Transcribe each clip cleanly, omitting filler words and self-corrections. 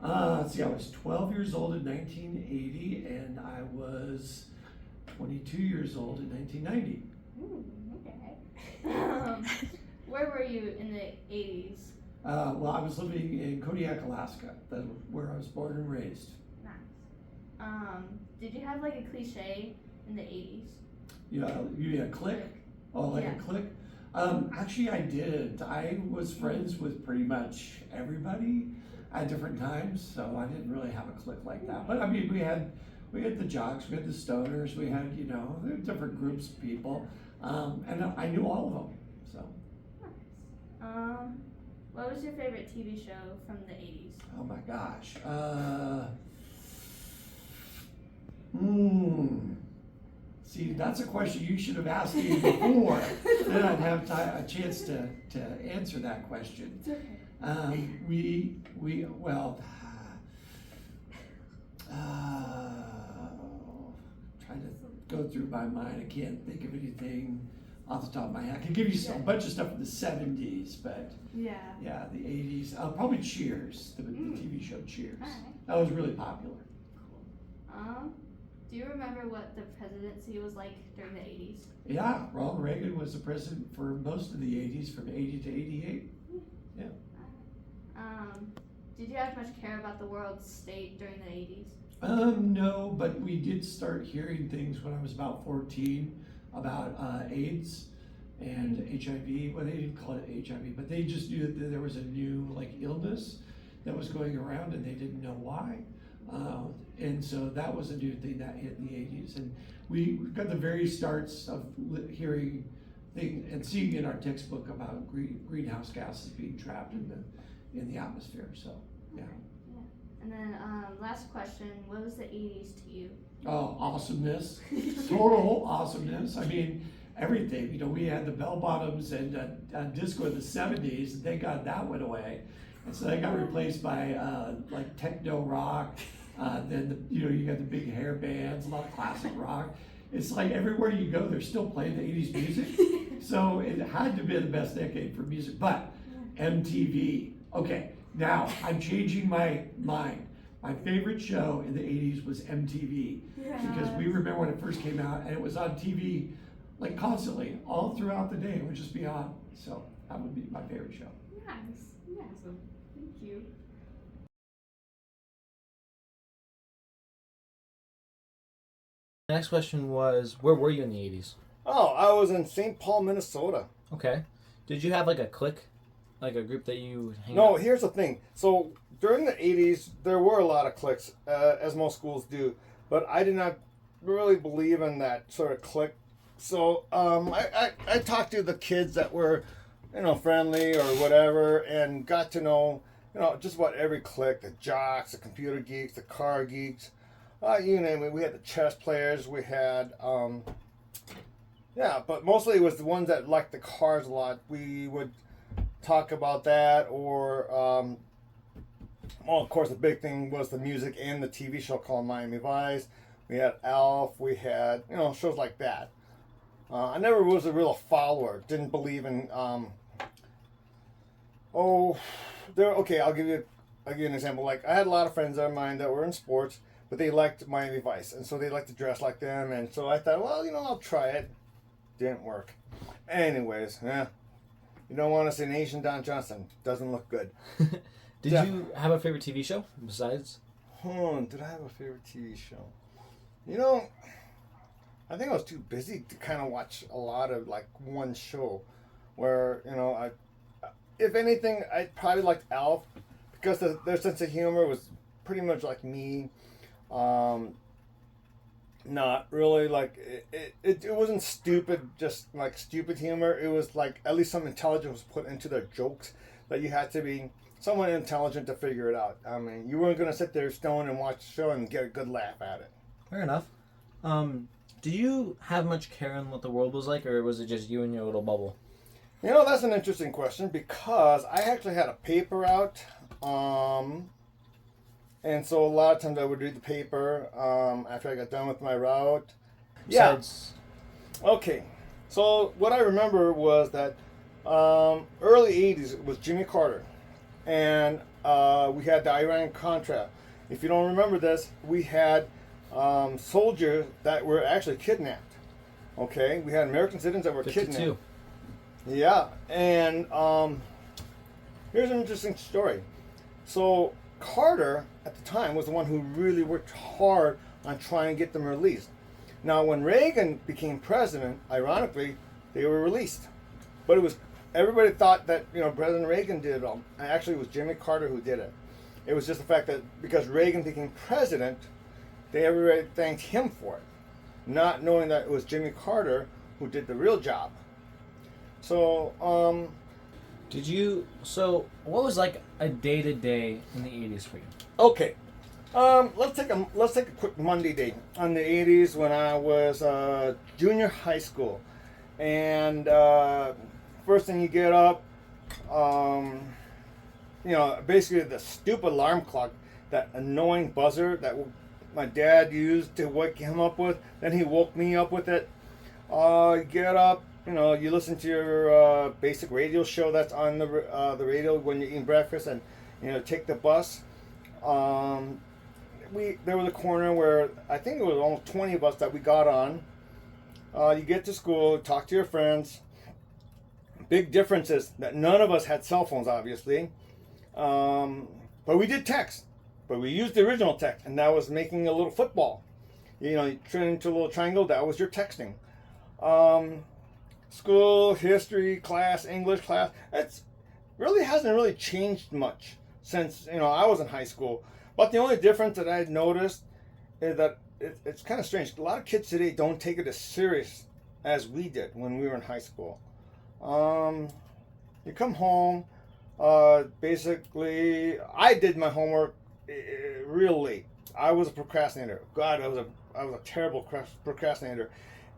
Let's see, I was 12 years old in 1980, and I was 22 years old in 1990. Ooh, okay. Where were you in the 80s? Well, I was living in Kodiak, Alaska. That's where I was born and raised. Nice. Did you have like a cliche in the 80s? Yeah, you mean a clique? Oh, like Yeah. a clique? Actually, I didn't. I was friends with pretty much everybody at different times, so I didn't really have a clique like that. But I mean, we had the jocks, we had the stoners, we had there were different groups of people, and I knew all of them. So. Nice. What was your favorite TV show from the 80s? Oh my gosh. See, that's a question you should have asked me before. Then I'd have a chance to answer that question. It's okay. Well, trying to go through my mind. I can't think of anything off the top of my head. I can give you a bunch of stuff from the 70s, but Yeah. the 80s. Probably Cheers, the TV show Cheers. Alright. That was really popular. Cool. Do you remember what the presidency was like during the 80s? Yeah, Ronald Reagan was the president for most of the 80s, from 80 to 88. Yeah. Did you have much care about the world's state during the 80s? No, but we did start hearing things when I was about 14 about AIDS and HIV. Well, they didn't call it HIV, but they just knew that there was a new illness that was going around, and they didn't know why. And so that was a new thing that hit in the 80s, and we got the very starts of hearing things and seeing in our textbook about greenhouse gases being trapped in the atmosphere. So yeah. And then last question, what was the 80s to you? Oh, awesomeness, total awesomeness. I mean, everything. We had the bell bottoms and disco in the 70s, and thank God that went away. And so they got replaced by techno rock. Then you got the big hair bands, a lot of classic rock. It's like everywhere you go, they're still playing the 80s music. So it had to be the best decade for music. But MTV. Okay, now I'm changing my mind. My favorite show in the 80s was MTV, because we remember when it first came out, and it was on TV constantly, all throughout the day. It would just be on. So that would be my favorite show. Nice. Awesome. Thank you. The next question was, where were you in the 80s? Oh, I was in St. Paul, Minnesota. Okay. Did you have a clique? Like a group that you hang No, out? here's the thing. So during the 80s, there were a lot of cliques, as most schools do. But I did not really believe in that sort of clique. So I talked to the kids that were, friendly or whatever, and got to know, just about every clique. The jocks, the computer geeks, the car geeks. You name it. We had the chess players. We had, but mostly it was the ones that liked the cars a lot. We would talk about that, or, of course, the big thing was the music and the TV show called Miami Vice. We had Alf. We had, shows like that. I never was a real follower. Didn't believe in, I'll give you an example. Like, I had a lot of friends of mine that were in sports, but they liked Miami Vice, and so they liked to dress like them, and so I thought, well, I'll try it. Didn't work. Anyways, you don't want to see an Asian Don Johnson. Doesn't look good. Did you have a favorite TV show besides? Did I have a favorite TV show? I think I was too busy to kind of watch a lot of one show. Where if anything, I probably liked Alf, because their sense of humor was pretty much like me. Not really it wasn't stupid, just stupid humor. It was at least some intelligence was put into their jokes, that you had to be somewhat intelligent to figure it out. I mean, you weren't going to sit there stoned and watch the show and get a good laugh at it. Fair enough. Did you have much care in what the world was like, or was it just you and your little bubble? That's an interesting question, because I actually had a paper out, and so a lot of times I would read the paper after I got done with my route. Besides... Yeah. Okay. So what I remember was that early 80s was Jimmy Carter. And we had the Iran-Contra. If you don't remember this, we had soldiers that were actually kidnapped. Okay, we had American citizens that were 52. kidnapped. Yeah, and here's an interesting story. So Carter, at the time, was the one who really worked hard on trying to get them released. Now, when Reagan became president, ironically, they were released. But it was everybody thought that President Reagan did it all. Actually, it was Jimmy Carter who did it. It was just the fact that because Reagan became president, everybody thanked him for it, not knowing that it was Jimmy Carter who did the real job. So, what was like a day-to-day in the 80s for you? okay. Let's take a quick Monday day on the 80s when I was junior high school, and first thing you get up, basically the stupid alarm clock, that annoying buzzer that my dad used to wake him up with. Then he woke me up with it. You get up, you listen to your basic radio show that's on the radio when you're eating breakfast, and take the bus. There was a corner where I think it was almost 20 of us that we got on. You get to school, talk to your friends. Big difference is that none of us had cell phones, obviously. But we did text. But we used the original text, and that was making a little football. You turn into a little triangle, that was your texting. School, history class, English class, it really hasn't really changed much since, I was in high school. But the only difference that I noticed is that it's kind of strange. A lot of kids today don't take it as serious as we did when we were in high school. You come home, basically, I did my homework real late. I was a procrastinator. God, I was a terrible procrastinator.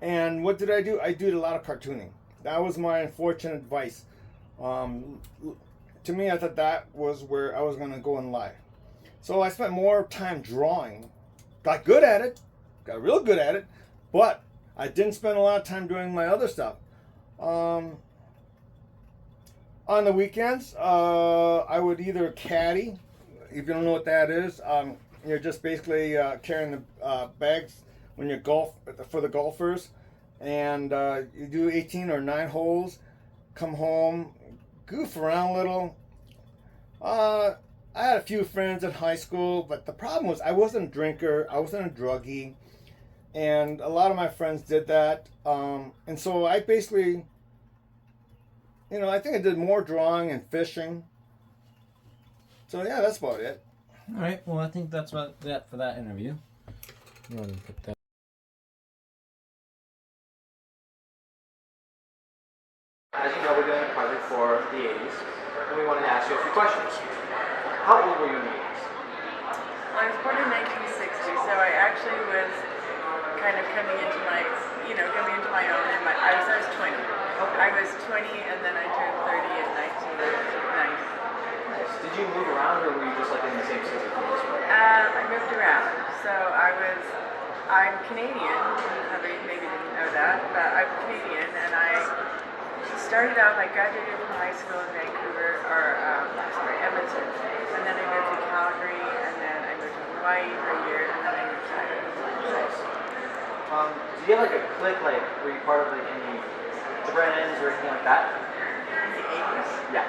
And what did I do? I did a lot of cartooning. That was my unfortunate vice. To me, I thought that was where I was going to go in life. So I spent more time drawing. Got good at it. Got real good at it. But I didn't spend a lot of time doing my other stuff. On the weekends, I would either caddy. If you don't know what that is, you're just basically carrying the bags when you golf for the golfers, and you do 18 or 9 holes, come home, goof around a little. I had a few friends in high school, but the problem was I wasn't a drinker, I wasn't a druggie, and a lot of my friends did that, and so I basically, I think I did more drawing and fishing. So yeah, that's about it. All right. Well, I think that's about that for that interview. You want to put that? As you know, we're doing a project for the 80s, and we wanted to ask you a few questions. How old were you in the 80s? I was born in 1960, so I actually was kind of coming into my own. I was 20. I was 20, and then I turned 30 in 1990. Did you move around, or were you just like in the same city for most part? I moved around. So I'm Canadian. You probably maybe didn't know that, but I'm Canadian, and I started out, I graduated from high school in Vancouver, Edmonton, and then I moved to Calgary, and then I moved to Hawaii for a year, and then I moved to Ireland. Do you have like a clique, like were you part of like any trends or anything like that? In the 80s? Yeah.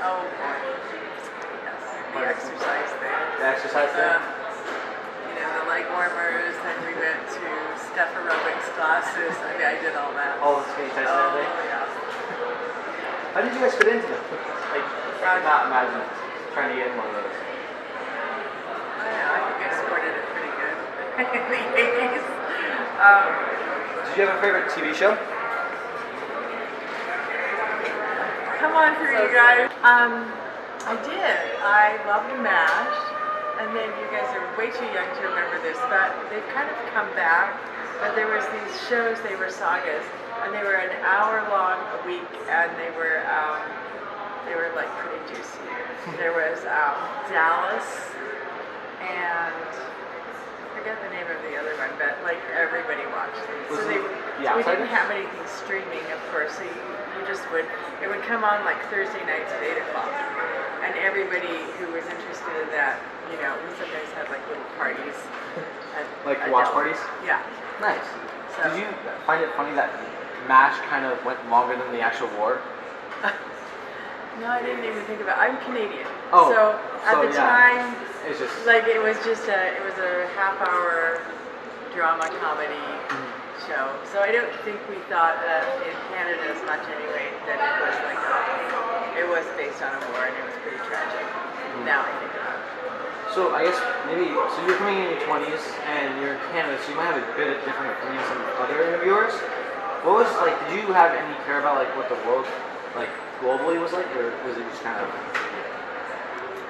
Oh boy. Yes. The exercise thing. The exercise thing? The leg warmers, then we went to step aerobics classes. I did all that. All the skinny types and everything? Yeah. How did you guys fit into them? Like, I cannot imagine trying to get in one of those. I think I supported it pretty good in the 80s. Did you have a favorite TV show? Come on through, you guys. I did. I loved MASH. And then you guys are way too young to remember this, but they've kind of come back. But there was these shows, they were sagas, and they were an hour long a week, and they were like pretty juicy. There was Dallas, and I forget the name of the other one, but like everybody watched them. So we didn't have anything streaming, of course. So it would come on like Thursday nights at 8 o'clock. and everybody who was interested in that, you know, we sometimes had like little parties. Like watch parties? Yeah. Nice. So. Did you find it funny that MASH kind of went longer than the actual war? No, I didn't even think about. I'm Canadian. Oh, so at the yeah. time, It's just like it was a half-hour drama comedy show. So I don't think we thought in Canada as much anyway that it was like it was based on a war and it was pretty tragic. Now I think about it. So I guess maybe you're coming in your 20s and you're in Canada, so you might have a bit of different opinions than other interviewers. What was like? Did you have any care about like what the world like globally was like, or was it just kind of?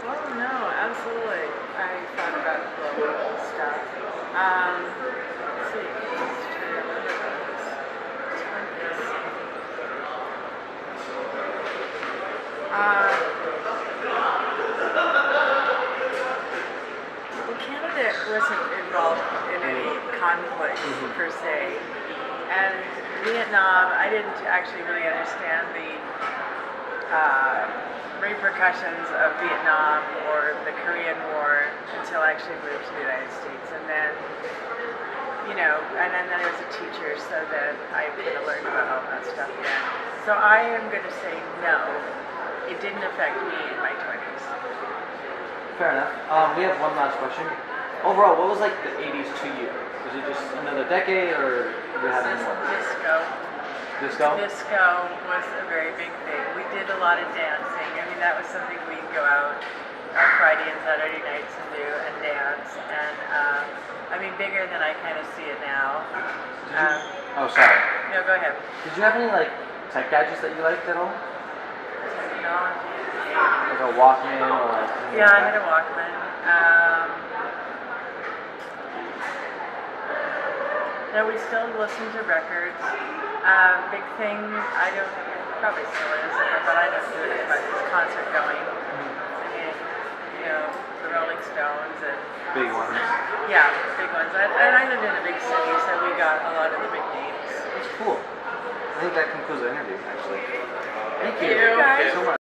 Oh no, absolutely. I thought about global stuff. Let's see. Let's try to remember those. Well, Canada wasn't involved in any conflict per se, and Vietnam, I didn't actually really understand the repercussions of Vietnam or the Korean War until I actually moved to the United States, and then, you know, and then I was a teacher, so that I kind of learned about all that stuff then. So I am going to say no, it didn't affect me in my 20s. Fair enough. We have one last question. Overall, what was like the 80s to you? Was it just another decade, or did you have any more? Disco. Disco? Disco was a very big thing. We did a lot of dancing. I mean, that was something we'd go out on Friday and Saturday nights and do and dance. And I mean, bigger than I kind of see it now. Oh, sorry. No, go ahead. Did you have any like tech gadgets that you liked at all? Technology. Like a Walkman or like? Yeah, I had a Walkman. No, we still listen to records. Big thing, I don't, probably still is, but I don't do it as much as concert going. I mean, you know, the Rolling Stones and... Big ones. Yeah, big ones. And I lived in a big city, so we got a lot of the big names. That's cool. I think that concludes the interview, actually. Thank you. Thank you so much.